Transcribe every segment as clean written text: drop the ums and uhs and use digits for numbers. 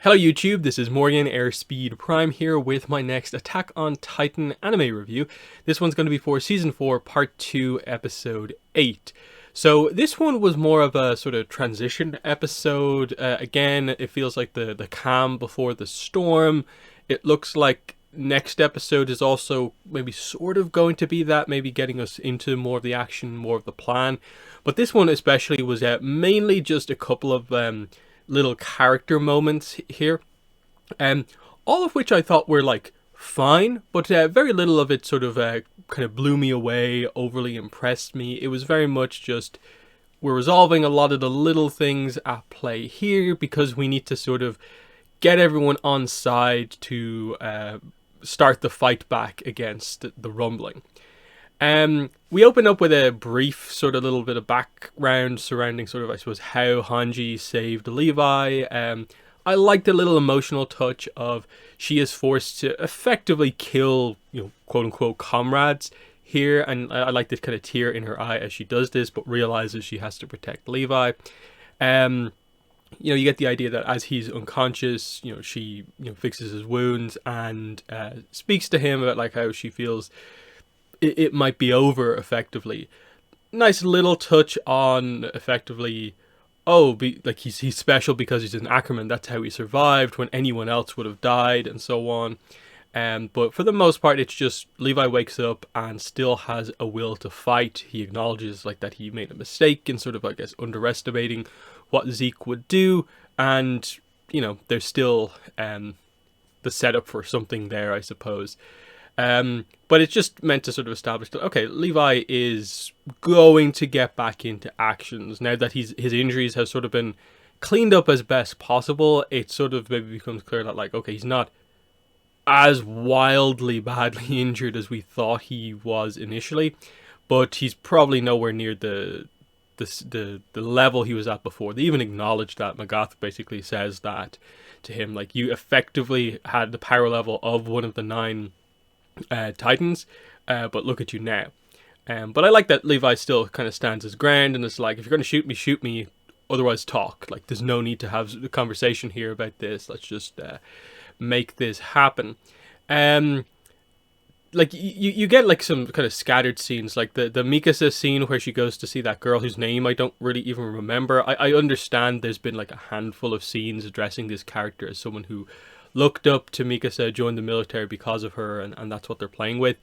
Hello YouTube, this is Morgan Airspeed Prime here with my next Attack on Titan anime review. This one's going to be for Season 4, Part 2, Episode 8. So this one was more of a sort of transition episode. Again, it feels like the calm before the storm. It looks like next episode is also maybe sort of going to be that, maybe getting us into more of the action, more of the plan. But this one especially was mainly just a couple of little character moments here, all of which I thought were like fine, but very little of it sort of kind of blew me away, overly impressed me. It was very much just we're resolving a lot of the little things at play here because we need to sort of get everyone on side to start the fight back against the rumbling. We open up with a brief sort of little bit of background surrounding sort of, I suppose, how Hanji saved Levi. I like the little emotional touch of she is forced to effectively kill, quote unquote, comrades here. And I like this kind of tear in her eye as she does this, but realizes she has to protect Levi. You get the idea that as he's unconscious, she, fixes his wounds and speaks to him about like how she feels it might be over effectively. Nice little touch on effectively, he's special because he's an Ackerman. That's how he survived when anyone else would have died and so on. But for the most part, it's just Levi wakes up and still has a will to fight. He acknowledges like that he made a mistake in sort of, I guess, underestimating what Zeke would do. And, there's still the setup for something there, I suppose. But it's just meant to sort of establish that, okay, Levi is going to get back into actions now that his injuries have sort of been cleaned up as best possible. It sort of maybe becomes clear that, like, okay, he's not as wildly badly injured as we thought he was initially, but he's probably nowhere near the level he was at before. They even acknowledged that. Magath basically says that to him, like, you effectively had the power level of one of the 9 Titans, but look at you now. But I like that Levi still kind of stands his ground and it's like, if you're going to shoot me, otherwise talk. Like, there's no need to have a conversation here about this. Let's just make this happen. Like, you get like some kind of scattered scenes, like the Mikasa scene where she goes to see that girl whose name I don't really even remember. I understand there's been like a handful of scenes addressing this character as someone who looked up to Mikasa, joined the military because of her, and that's what they're playing with.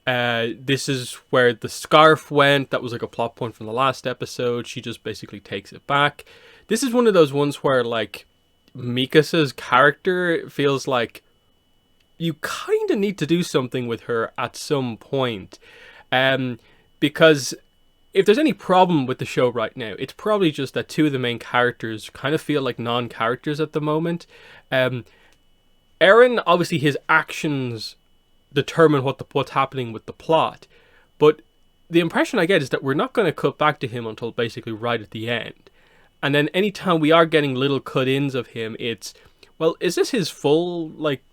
This is where the scarf went. That was like a plot point from the last episode. She just basically takes it back. This is one of those ones where, like, Mikasa's character feels like you kind of need to do something with her at some point. Because if there's any problem with the show right now, it's probably just that 2 of the main characters kind of feel like non-characters at the moment. Eren, obviously his actions determine what's happening with the plot, but the impression I get is that we're not going to cut back to him until basically right at the end. And then anytime we are getting little cut-ins of him, it's, well, is this his full, like,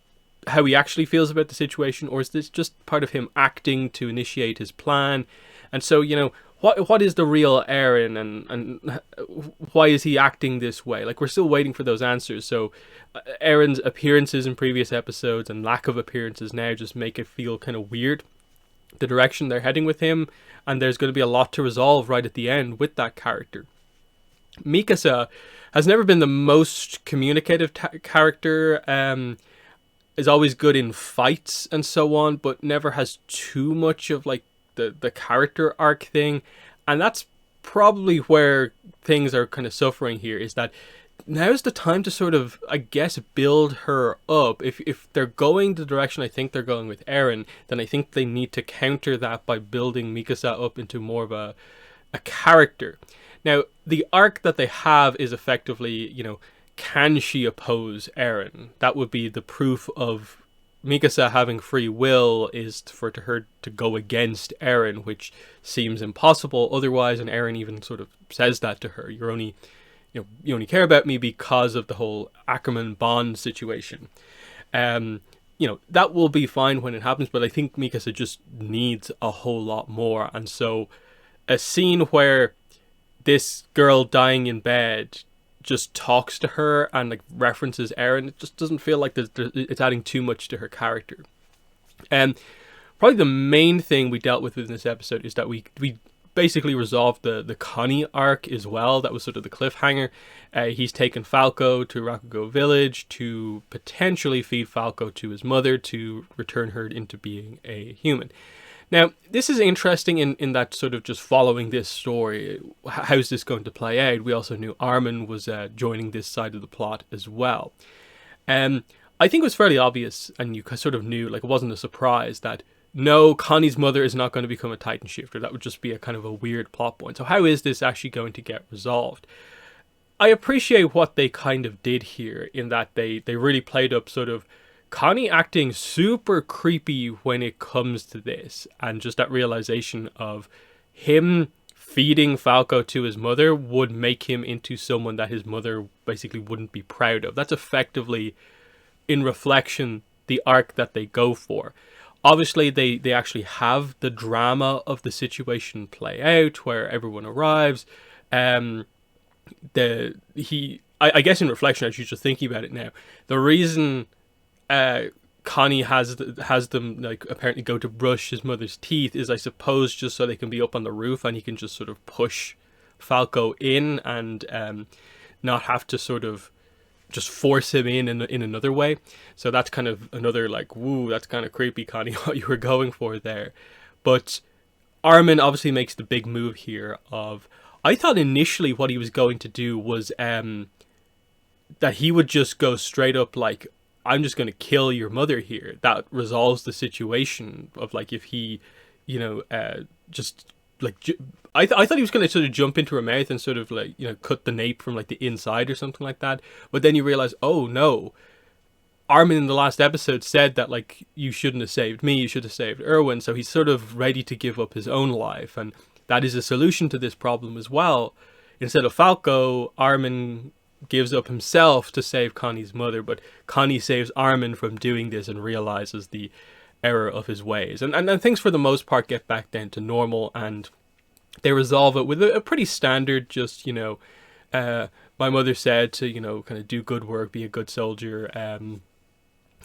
how he actually feels about the situation, or is this just part of him acting to initiate his plan? And so, what is the real Eren, and why is he acting this way? Like, we're still waiting for those answers. So Eren's appearances in previous episodes and lack of appearances now just make it feel kind of weird, the direction they're heading with him, and there's going to be a lot to resolve right at the end with that character. Mikasa has never been the most communicative character, is always good in fights and so on, but never has too much of like the character arc thing. And that's probably where things are kind of suffering here, is that now's the time to sort of, I guess, build her up. If they're going the direction I think they're going with Eren, then I think they need to counter that by building Mikasa up into more of a character. Now, the arc that they have is effectively, can she oppose Eren? That would be the proof of Mikasa having free will, is for her to go against Eren, which seems impossible otherwise, and Eren even sort of says that to her. You only care about me because of the whole Ackerman Bond situation. That will be fine when it happens, but I think Mikasa just needs a whole lot more. And so a scene where this girl dying in bed just talks to her and like references Eren. It just doesn't feel like it's adding too much to her character. And probably the main thing we dealt with in this episode is that we basically resolved the Connie arc as well. That was sort of the cliffhanger. He's taken Falco to Rakugo Village to potentially feed Falco to his mother to return her into being a human. Now, this is interesting in that sort of just following this story. How's this going to play out? We also knew Armin was joining this side of the plot as well. I think it was fairly obvious, and you sort of knew, like it wasn't a surprise, that no, Connie's mother is not going to become a Titan Shifter. That would just be a kind of a weird plot point. So how is this actually going to get resolved? I appreciate what they kind of did here in that they really played up sort of Connie acting super creepy when it comes to this, and just that realization of him feeding Falco to his mother would make him into someone that his mother basically wouldn't be proud of. That's effectively, in reflection, the arc that they go for. Obviously, they actually have the drama of the situation play out, where everyone arrives. I guess in reflection, as you're just thinking about it now, the reason Connie has them like apparently go to brush his mother's teeth is, I suppose, just so they can be up on the roof and he can just sort of push Falco in and not have to sort of just force him in another way. So that's kind of another like, woo, that's kind of creepy, Connie, what you were going for there. But Armin obviously makes the big move here of, I thought initially what he was going to do was that he would just go straight up like, I'm just going to kill your mother here. That resolves the situation of like, if he, just like, I thought he was going to sort of jump into her mouth and sort of like, cut the nape from like the inside or something like that. But then you realize, oh no, Armin in the last episode said that like, you shouldn't have saved me, you should have saved Erwin. So he's sort of ready to give up his own life. And that is a solution to this problem as well. Instead of Falco, Armin gives up himself to save Connie's mother, but Connie saves Armin from doing this and realizes the error of his ways. And things for the most part get back down to normal, and they resolve it with a pretty standard, just, my mother said to, kind of do good work, be a good soldier,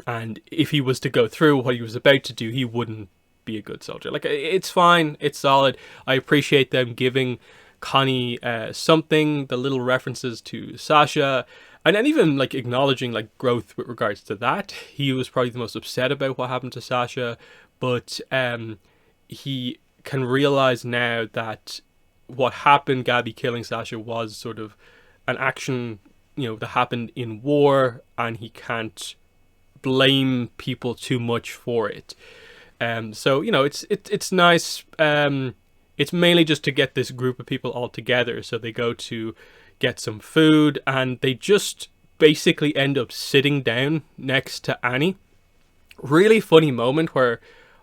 and if he was to go through what he was about to do, he wouldn't be a good soldier. Like, it's fine, it's solid. I appreciate them giving Connie something, the little references to Sasha, and then even like acknowledging like growth with regards to that. He was probably the most upset about what happened to Sasha, but he can realize now that what happened, Gabi killing Sasha, was sort of an action, that happened in war, and he can't blame people too much for it. So it's nice. It's mainly just to get this group of people all together. So they go to get some food, and they just basically end up sitting down next to Annie. Really funny moment where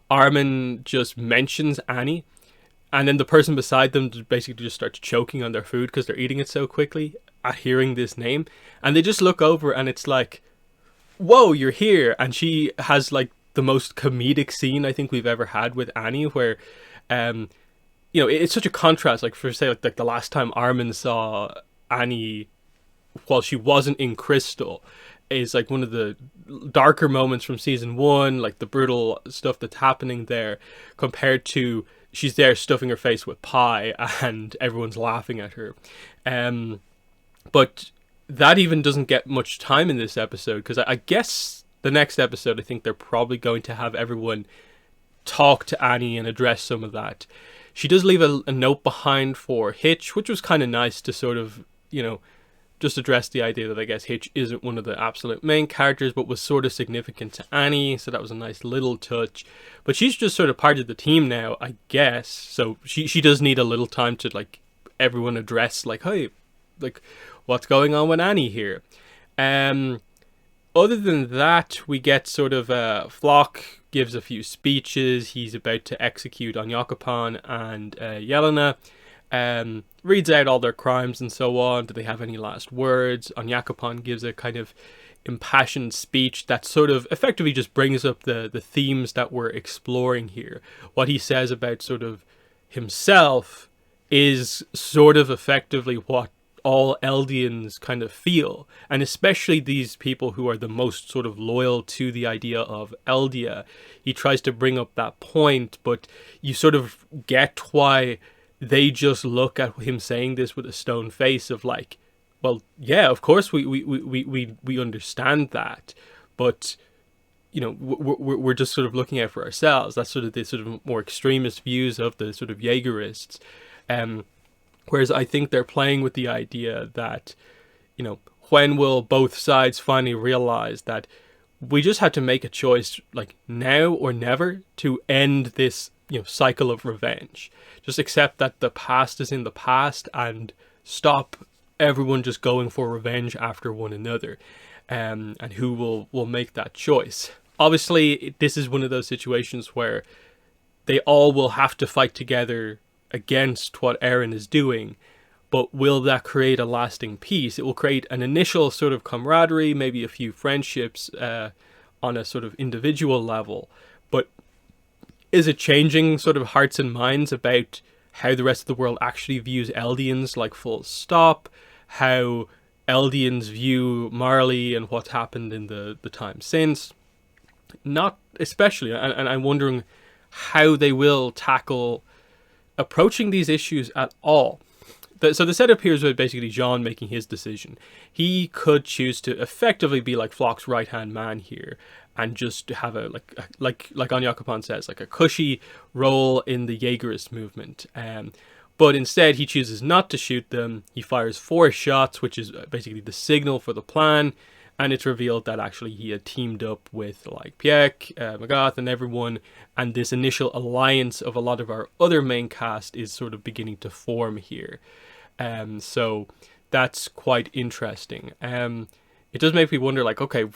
Armin just mentions Annie, and then the person beside them basically just starts choking on their food because they're eating it so quickly at hearing this name. And they just look over, and it's like, whoa, you're here. And she has like the most comedic scene I think we've ever had with Annie, where it's such a contrast, like for say like the last time Armin saw Annie while she wasn't in Crystal is like one of the darker moments from season 1, like the brutal stuff that's happening there, compared to she's there stuffing her face with pie and everyone's laughing at her. But that even doesn't get much time in this episode, because I guess the next episode, I think they're probably going to have everyone talk to Annie and address some of that. She does leave a note behind for Hitch, which was kind of nice to sort of, just address the idea that I guess Hitch isn't one of the absolute main characters, but was sort of significant to Annie. So that was a nice little touch. But she's just sort of part of the team now, I guess. So she does need a little time to like everyone address like, hey, like what's going on with Annie here. Other than that, we get sort of Flock gives a few speeches. He's about to execute on Onyakopon and Yelena. Reads out all their crimes and so on. Do they have any last words? Onyakopon gives a kind of impassioned speech that sort of effectively just brings up the themes that we're exploring here. What he says about sort of himself is sort of effectively what all Eldians kind of feel, and especially these people who are the most sort of loyal to the idea of Eldia. He tries to bring up that point, but you sort of get why they just look at him saying this with a stone face of like, well, yeah, of course we understand that, but you know, we're just sort of looking out for ourselves. That's sort of the sort of more extremist views of the sort of Jaegerists. Whereas I think they're playing with the idea that, you know, when will both sides finally realize that we just have to make a choice, like now or never, to end this, you know, cycle of revenge. Just accept that the past is in the past and stop everyone just going for revenge after one another. And who will make that choice. Obviously, this is one of those situations where they all will have to fight together against what Eren is doing, but will that create a lasting peace? It will create an initial sort of camaraderie, maybe a few friendships on a sort of individual level, but is it changing sort of hearts and minds about how the rest of the world actually views Eldians, like full stop, how Eldians view Marley and what's happened in the time since? Not especially, and I'm wondering how they will tackle approaching these issues at all. So the setup here is with basically Jean making his decision. He could choose to effectively be like Floch's right-hand man here and just have a like Anya Capon says, like a cushy role in the Jaegerist movement. But instead he chooses not to shoot them. He fires 4 shots, which is basically the signal for the plan. And it's revealed that actually he had teamed up with like Pieck, Magath and everyone. And this initial alliance of a lot of our other main cast is sort of beginning to form here. So that's quite interesting. It does make me wonder, like, okay,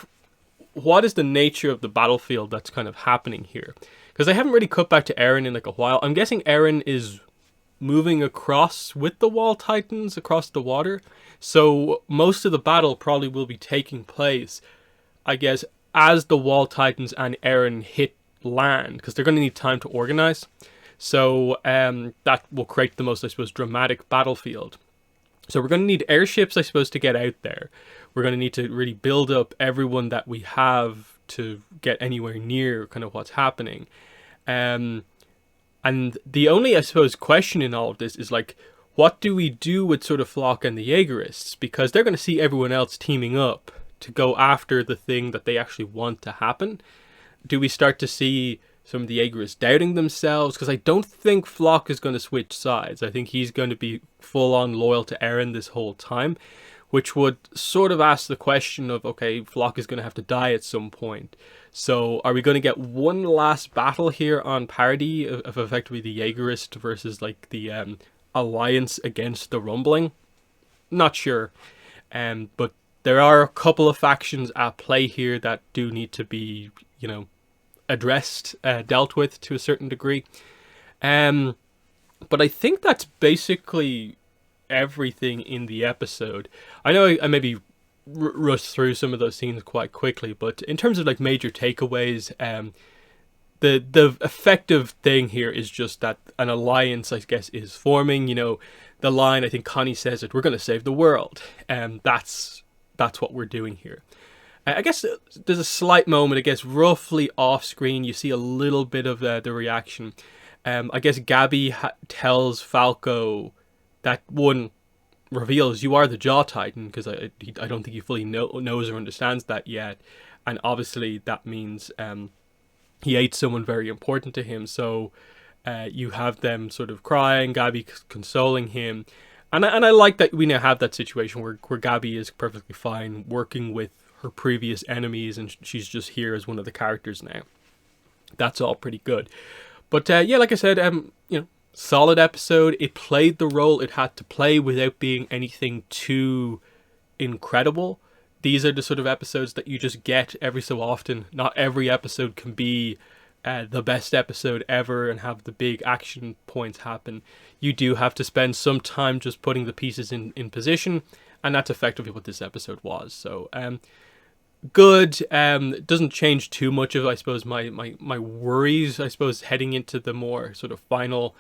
what is the nature of the battlefield that's kind of happening here? Because I haven't really cut back to Eren in like a while. I'm guessing Eren is moving across with the Wall Titans across the water. So most of the battle probably will be taking place, I guess, as the Wall Titans and Eren hit land, because they're going to need time to organize. So that will create the most, I suppose, dramatic battlefield. So we're going to need airships, I suppose, to get out there. We're going to need to really build up everyone that we have to get anywhere near kind of what's happening. And the only, I suppose, question in all of this is like, what do we do with sort of Floch and the Jaegerists? Because they're going to see everyone else teaming up to go after the thing that they actually want to happen. Do we start to see some of the Jaegerists doubting themselves? Because I don't think Floch is going to switch sides. I think he's going to be full-on loyal to Eren this whole time, which would sort of ask the question of, okay, Floch is going to have to die at some point. So are we going to get one last battle here on Paradis of effectively the Jaegerist versus like the alliance against the Rumbling? Not sure. But there are a couple of factions at play here that do need to be, you know, addressed, dealt with to a certain degree. But I think that's basically everything in the episode. I know I maybe rushed through some of those scenes quite quickly, but in terms of like major takeaways, the effective thing here is just that an alliance, I guess, is forming. You know, the line, I think Connie says it, we're going to save the world. That's what we're doing here. I guess there's a slight moment, I guess, roughly off screen. You see a little bit of the reaction. I guess Gabi tells Falco that one reveals you are the Jaw Titan, because I don't think he fully knows or understands that yet. And obviously that means he ate someone very important to him. So you have them sort of crying, Gabi consoling him. And I like that we now have that situation where Gabi is perfectly fine working with her previous enemies, and she's just here as one of the characters now. That's all pretty good. But yeah, like I said, you know, solid episode. It played the role it had to play without being anything too incredible. These are the sort of episodes that you just get every so often. Not every episode can be the best episode ever and have the big action points happen. You do have to spend some time just putting the pieces in position, and that's effectively what this episode was. So good. Doesn't change too much of, I suppose, my worries, I suppose, heading into the more sort of final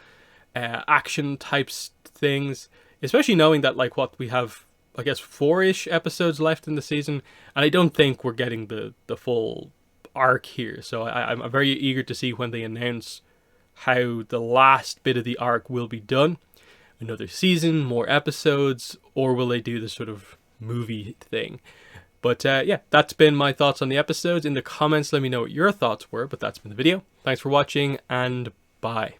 action types things. especially knowing that like what we have, I guess 4-ish episodes left in the season, and I don't think we're getting the full arc here. So I'm very eager to see when they announce how the last bit of the arc will be done. Another season, more episodes, or will they do this sort of movie thing? But yeah, that's been my thoughts on the episodes. In the comments, let me know what your thoughts were, but that's been the video. Thanks for watching, and bye.